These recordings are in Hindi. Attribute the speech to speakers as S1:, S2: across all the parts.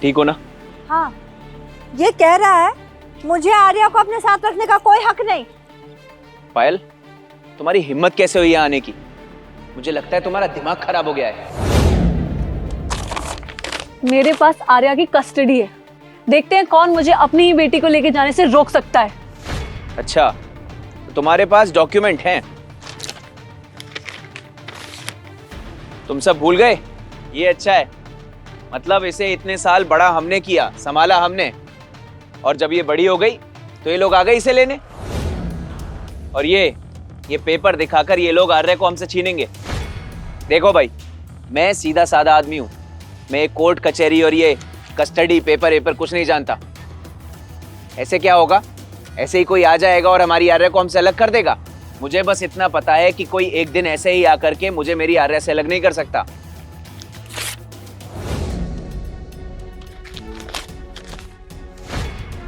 S1: ठीक हो ना?
S2: हाँ, ये कह रहा है मुझे आर्या को अपने साथ रखने का कोई हक नहीं।
S1: पायल, तुम्हारी हिम्मत कैसे हुई यहाँ आने की? मुझे लगता है तुम्हारा दिमाग खराब हो गया है।
S3: मेरे पास आर्या की कस्टडी है, देखते हैं कौन मुझे अपनी ही बेटी को लेके जाने से रोक सकता है।
S1: अच्छा, तो तुम्हारे पास डॉक्यूमेंट हैं? तुम सब भूल गए? ये अच्छा है, मतलब इसे इतने साल बड़ा हमने किया, संभाला हमने, और जब ये बड़ी हो गई तो ये लोग आ गए इसे लेने। और ये पेपर दिखाकर ये लोग आर्या को हमसे छीनेंगे। देखो भाई, मैं सीधा साधा आदमी हूं, मैं कोर्ट कचहरी और ये कस्टडी पेपर कुछ नहीं जानता। ऐसे क्या होगा? ऐसे ही कोई आ जाएगा और हमारी आर्या को हमसे अलग कर देगा। मुझे बस इतना पता है कि कोई एक दिन ऐसे ही आकर के मुझे मेरी आर्या से अलग नहीं कर सकता।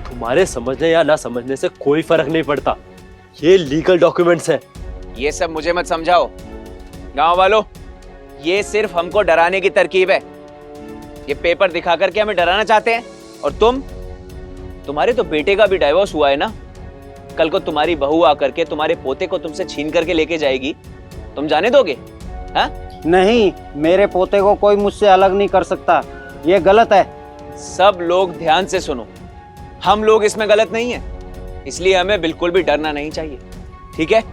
S4: तुम्हारे समझने या ना समझने से कोई फर्क नहीं पड़ता, ये लीगल डॉक्यूमेंट्स हैं।
S1: ये सब मुझे मत समझाओ। गांव वालों, ये सिर्फ हमको डराने की तरकीब है। ये पेपर दिखा करके हमें डराना चाहते हैं। और तुम्हारे तो बेटे का भी डाइवोर्स हुआ है ना? कल को तुम्हारी बहू आकर के तुम्हारे पोते को तुमसे छीन करके लेके जाएगी, तुम जाने दोगे? हाँ?
S5: नहीं, मेरे पोते को कोई मुझसे अलग नहीं कर सकता, ये गलत है।
S1: सब लोग ध्यान से सुनो, हम लोग इसमें गलत नहीं है, इसलिए हमें बिल्कुल भी डरना नहीं चाहिए, ठीक है?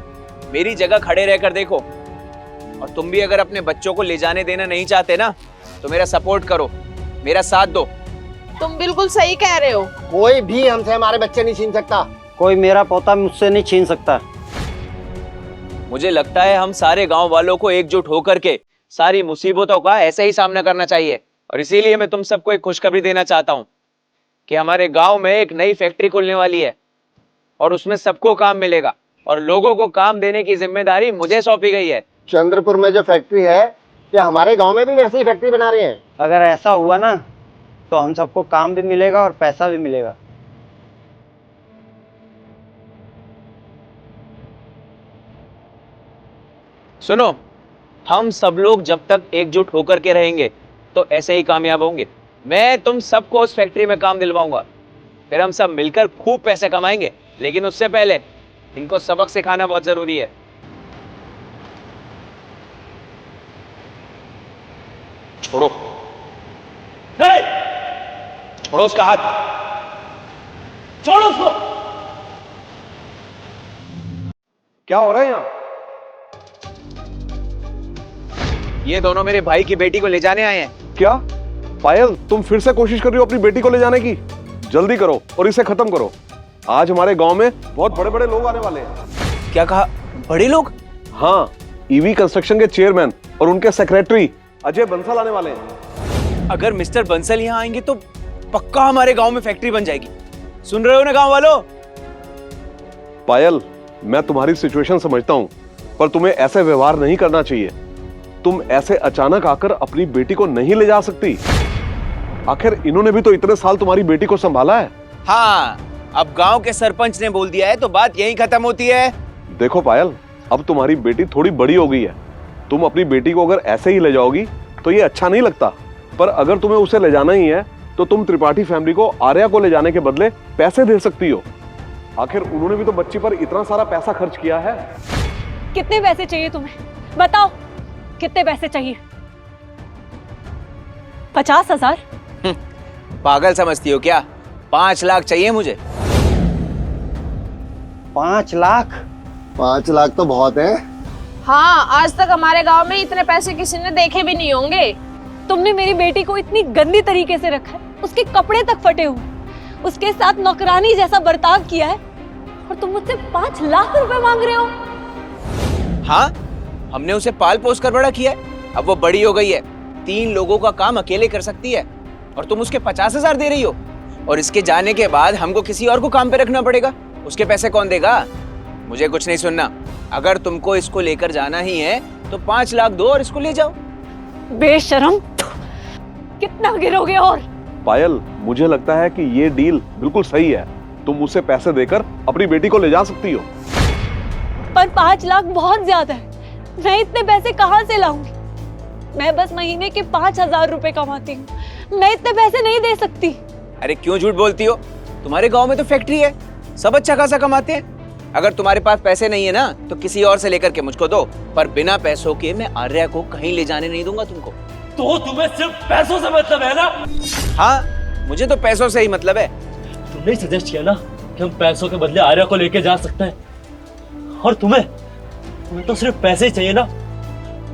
S1: मेरी जगह खड़े रहकर देखो, और तुम भी अगर अपने बच्चों को ले जाने देना नहीं चाहते ना, तो मेरा सपोर्ट करो, मेरा साथ दो।
S6: तुम बिल्कुल सही कह रहे हो।
S7: कोई भी हमसे हमारे बच्चे नहीं छीन सकता।
S5: कोई मेरा पोता मुझसे नहीं छीन सकता।
S1: मुझे लगता है हम सारे गांव वालों को एकजुट होकर के सारी मुसीबतों का ऐसे ही सामना करना चाहिए। और इसीलिए मैं तुम सबको एक खुशखबरी देना चाहता हूं कि हमारे गांव में एक नई फैक्ट्री खुलने वाली है, और उसमें सबको काम मिलेगा, और लोगों को काम देने की जिम्मेदारी मुझे सौंपी गई है।
S7: चंद्रपुर में जो फैक्ट्री है, क्या हमारे गांव में भी वैसी ही फैक्ट्री बना रहे हैं?
S5: अगर ऐसा हुआ ना, तो हम सबको काम भी मिलेगा और पैसा भी मिलेगा।
S1: सुनो, हम सब लोग जब तक एकजुट होकर के रहेंगे तो ऐसे ही कामयाब होंगे। मैं तुम सबको उस फैक्ट्री में काम दिलवाऊंगा, फिर हम सब मिलकर खूब पैसे कमाएंगे। लेकिन उससे पहले इनको सबक सिखाना बहुत जरूरी है। छोड़ो, छोड़ो उसका हाथ, छोड़ो उसको।
S8: क्या हो रहा है यहाँ?
S1: ये दोनों मेरे भाई की बेटी को ले जाने आए हैं।
S8: क्या पायल, तुम फिर से कोशिश कर रही हो अपनी बेटी को ले जाने की? जल्दी करो और इसे खत्म करो। आज हमारे गांव में बहुत बड़े बड़े लोग आने वाले हैं।
S1: क्या कहा? बड़े लोग?
S8: हाँ, ईवी कंस्ट्रक्शन के चेयरमैन और उनके सेक्रेटरी अजय बंसल आने वाले हैं।
S1: अगर मिस्टर बंसल यहाँ आएंगे तो पक्का हमारे गांव में फैक्ट्री बन जाएगी। सुन रहे हो ना गांव वालों?
S8: पायल, मैं तुम्हारी सिचुएशन समझता हूँ, पर तुम्हें ऐसे व्यवहार नहीं करना चाहिए। तुम ऐसे अचानक आकर अपनी बेटी को नहीं ले जा सकती। आखिर इन्होंने भी तो इतने साल तुम्हारी बेटी को संभाला है।
S1: हाँ, अब गांव के सरपंच ने बोल दिया है तो बात यहीं खत्म होती है।
S8: देखो पायल, अब तुम्हारी बेटी थोड़ी बड़ी हो गई है। तुम अपनी बेटी को अगर ऐसे ही ले जाओगी तो ये अच्छा नहीं लगता। पर अगर तुम्हें उसे ले जाना ही है तो तुम त्रिपाठी फैमिली को आर्या को ले जाने के बदले पैसे दे सकती हो। आखिर उन्होंने भी तो बच्ची पर इतना सारा पैसा खर्च किया है।
S3: कितने पैसे चाहिए तुम्हें? बताओ, कितने पैसे चाहिए? 50,000?
S1: पागल समझती हो क्या? 5 लाख चाहिए मुझे।
S5: 5 लाख?
S7: 5 लाख तो बहुत है।
S6: हाँ, आज तक हमारे गांव में इतने पैसे किसी ने देखे भी नहीं होंगे।
S3: तुमने मेरी बेटी को इतनी गंदी तरीके से रखा है, उसके कपड़े तक फटे हुए, उसके साथ नौकरानी जैसा बर्ताव किया है, और तुम मुझसे 5 लाख रुपए मांग रहे हो?
S1: हाँ, हमने उसे पाल पोस कर बड़ा किया है। अब वो बड़ी हो गई है, 3 लोगों का काम अकेले कर सकती है, और तुम उसके 50,000 दे रही हो। और इसके जाने के बाद हमको किसी और को काम पे रखना पड़ेगा। उसके पैसे कौन देगा? मुझे कुछ नहीं सुनना। अगर तुमको इसको लेकर जाना ही है तो 5 लाख दो और इसको ले जाओ।
S3: बेशरम, कितना गिरोगे? और
S8: पायल, मुझे लगता है कि ये डील बिल्कुल सही है। तुम उसे पैसे देकर अपनी बेटी को ले जा सकती हो।
S3: पर 5 लाख बहुत ज्यादा है, मैं इतने पैसे कहाँ से लाऊंगी? मैं बस महीने के 5,000 रुपए कमाती हूँ। मैं इतने पैसे नहीं दे सकती।
S1: अरे क्यों झूठ बोलती हो? तुम्हारे गांव में तो फैक्ट्री है, सब अच्छा खासा कमाते हैं। अगर तुम्हारे पास पैसे नहीं है ना तो किसी और से लेकर के मुझको दो, पर बिना पैसों के मैं आर्या को कहीं ले जाने नहीं दूंगा तुमको।
S4: तो तुम्हें सिर्फ पैसों से मतलब है ना?
S1: हाँ, मुझे तो पैसों से ही मतलब है।
S4: तुमने ही सजेस्ट किया ना कि हम पैसों के बदले आर्या को लेके जा सकते हैं, और तुम्हें तो सिर्फ पैसे ही चाहिए ना।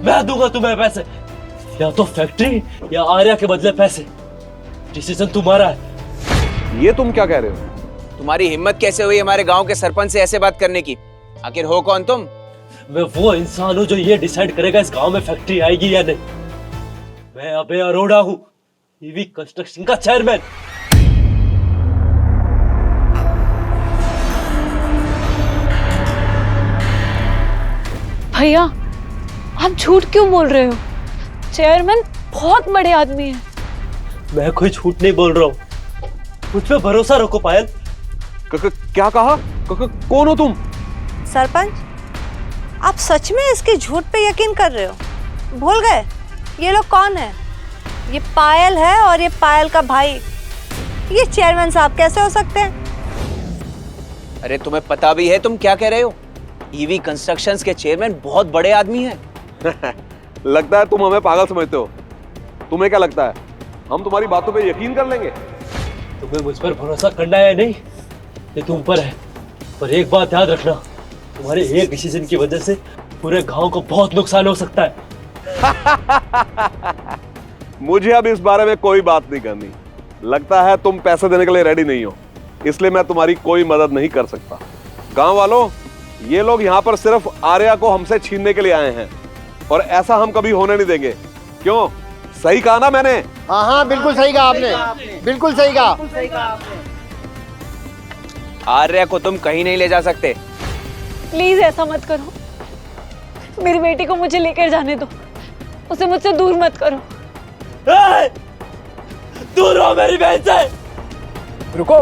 S4: मैं दूंगा तुम्हें पैसे, या तो फैक्ट्री या आर्या के बदले पैसे। डिसीजन तुम्हारा है।
S8: ये तुम क्या कह रहे हो?
S1: तुम्हारी हिम्मत कैसे हुई हमारे गांव के सरपंच से ऐसे बात करने की? आखिर हो कौन तुम?
S4: मैं वो इंसान हूं जो ये डिसाइड करेगा इस गांव में फैक्ट्री आएगी या नहीं। मैं अभय अरोड़ा हूं, ईवी कंस्ट्रक्शन का चेयरमैन।
S3: भैया, आप झूठ क्यों बोल रहे हो? चेयरमैन बहुत बड़े आदमी हैं।
S4: मैं कोई झूठ नहीं बोल रहा हूँ, मुझ पे भरोसा रखो पायल।
S8: क्या कहा? कौन हो तुम?
S2: सरपंच, आप सच में इसके झूठ पे यकीन कर रहे हो? भूल गए ये लोग कौन है? ये पायल है और ये पायल का भाई। ये चेयरमैन साहब कैसे हो सकते हैं?
S1: अरे तुम्हें पता भी है तुम क्या कह रहे हो? ईवी कंस्ट्रक्शंस के चेयरमैन बहुत बड़े आदमी हैं।
S8: लगता है तुम हमें पागल समझते हो। तुम्हें क्या लगता है हम तुम्हारी बातों पे यकीन कर लेंगे?
S4: तुम्हें मुझ पर भरोसा करना है नहीं, ये तुम पर है। पर एक बात याद रखना, तुम्हारे एक डिसीजन की वजह से पूरे गांव को बहुत नुकसान हो सकता है।
S8: मुझे अब इस बारे में कोई बात नहीं करनी। लगता है तुम पैसे देने के लिए रेडी नहीं हो, इसलिए मैं तुम्हारी कोई मदद नहीं कर सकता। गांव वालों, ये लोग यहाँ पर सिर्फ आर्या को हमसे छीनने के लिए आए हैं, और ऐसा हम कभी होने नहीं देंगे। क्यों? सही कहा ना मैंने?
S7: हाँ हाँ, बिल्कुल सही कहा आपने, बिल्कुल सही कहा।
S1: आर्या को तुम कहीं नहीं ले जा सकते।
S3: प्लीज ऐसा मत करो, मेरी बेटी को मुझे लेकर जाने दो, उसे मुझसे दूर मत करो।
S4: दूर रहो मेरी बहन से।
S1: रुको,